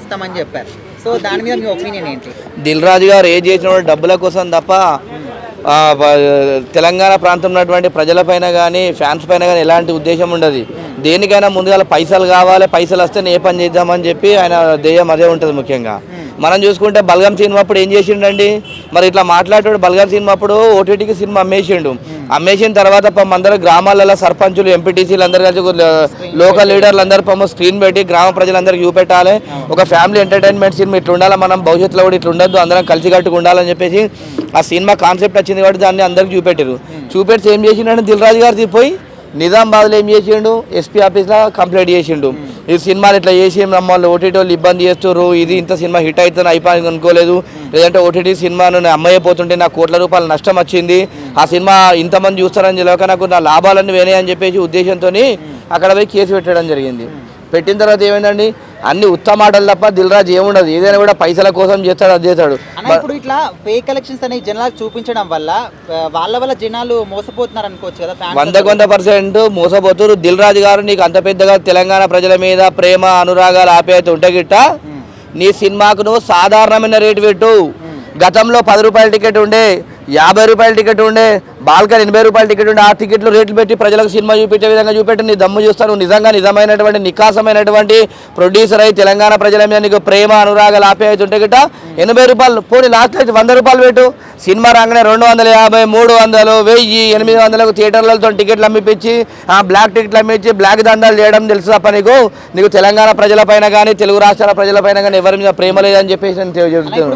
ఇస్తామని చెప్పారు. సో దాని మీద మీ ఒపీనియన్ ఏంటి? దిల్ రాజు గారు ఏం చేసిన డబ్బుల కోసం తప్ప తెలంగాణ ప్రాంతం ఉన్నటువంటి ప్రజలపైన కానీ ఫ్యాన్స్ పైన కానీ ఎలాంటి ఉద్దేశం ఉండదు. దేనికైనా ముందుగా పైసలు కావాలి, పైసలు వస్తే ఏ పని చేద్దామని చెప్పి ఆయన ధ్యేయం అదే ఉంటుంది. ముఖ్యంగా మనం చూసుకుంటే బల్గం సినిమా అప్పుడు ఏం చేసిండండి, మరి ఇట్లా మాట్లాడాడు. బల్గం సినిమా అప్పుడు ఓటీటీకి సినిమా అమ్మేసిండు. అమ్మేసిన తర్వాత అందరూ గ్రామాలలో సర్పంచులు, ఎంపీటీసీలు అందరూ కలిసి లోకల్ లీడర్లు అందరూ స్క్రీన్ పెట్టి గ్రామ ప్రజలందరికీ చూపెట్టాలి. ఒక ఫ్యామిలీ ఎంటర్టైన్మెంట్ సినిమా ఇట్లా ఉండాలి, మనం భవిష్యత్తులో కూడా ఇట్లా ఉండద్దు, అందరం కలిసికట్టుగా ఉండాలని చెప్పేసి ఆ సినిమా కాన్సెప్ట్ వచ్చింది కాబట్టి దాన్ని అందరికి చూపెట్టారు. చూపెట్టి ఏం చేసిండు దిల్ రాజు గారు పోయి నిజామాబాద్లో ఏం చేసిండు, ఎస్పీ ఆఫీస్లో కంప్లైంట్ చేసిండు. ఈ సినిమాలు ఇట్లా చేసి మమ్మల్ని ఓటీటీ వాళ్ళు ఇబ్బంది చేస్తారు, ఇది ఇంత సినిమా హిట్ అవుతుంది అయిపోయింది అనుకోలేదు, లేదంటే ఓటీటీ సినిమాను అమ్మయ్యపోతుంటే నాకు కోట్ల రూపాయల నష్టం వచ్చింది, ఆ సినిమా ఇంతమంది చూస్తారని తెలియక నాకు నా లాభాలన్నీ వేనాయని చెప్పేసి ఉద్దేశంతో అక్కడ పోయి కేసు పెట్టడం జరిగింది. పెట్టిన తర్వాత ఏమైందండి, అన్ని ఉత్తమ మాటలు తప్ప దిల్ రాజు ఏముండదు, ఏదైనా కూడా పైసల కోసం చేస్తాడు, అది చేస్తాడు. ఇప్పుడు ఇట్లా ఫేక్ కలెక్షన్స్ అనేవి జనాలకు చూపించడం వల్ల వాళ్ళ జనాలు మోసపోతున్నారు అనుకోవచ్చు కదా? 100% మోసపోతున్నారు. దిల్ రాజు గారు నీకు అంత పెద్దగా తెలంగాణ ప్రజల మీద ప్రేమ, అనురాగాలు, ఆప్యాయత ఉంటే గిట్ట నీ సినిమాకు నువ్వు సాధారణమైన రేటు పెట్టు. గతంలో 10 రూపాయల టికెట్ ఉండే, 50 రూపాయల టికెట్ ఉండే, బాల్కన్ 80 రూపాయల టికెట్ ఉండే. ఆ టికెట్లు రేట్లు పెట్టి ప్రజలకు సినిమా చూపించే విధంగా చూపెట్టి నీ దమ్ము చూస్తాను. నిజంగా నిజమైనటువంటి నికాసమైనటువంటి ప్రొడ్యూసర్ అయి తెలంగాణ ప్రజల మీద నీకు ప్రేమ, అనురాగాలు, ఆప్యాయత ఉంటే గిట్ట 80 రూపాయలు పోనీ, లాస్ట్ అయితే 100 రూపాయలు పెట్టు. సినిమా రాగానే 250, 300, 1000, 800 థియేటర్లతో టికెట్లు అమ్మిపించి బ్లాక్ టికెట్లు అమ్మించి బ్లాక్ దందాలు చేయడం తెలుసు తప్ప నీకు తెలంగాణ ప్రజలపైన కానీ తెలుగు రాష్ట్రాల ప్రజలపైన కానీ ఎవరి మీద ప్రేమ లేదని చెప్పేసి నేను చెబుతున్నాను.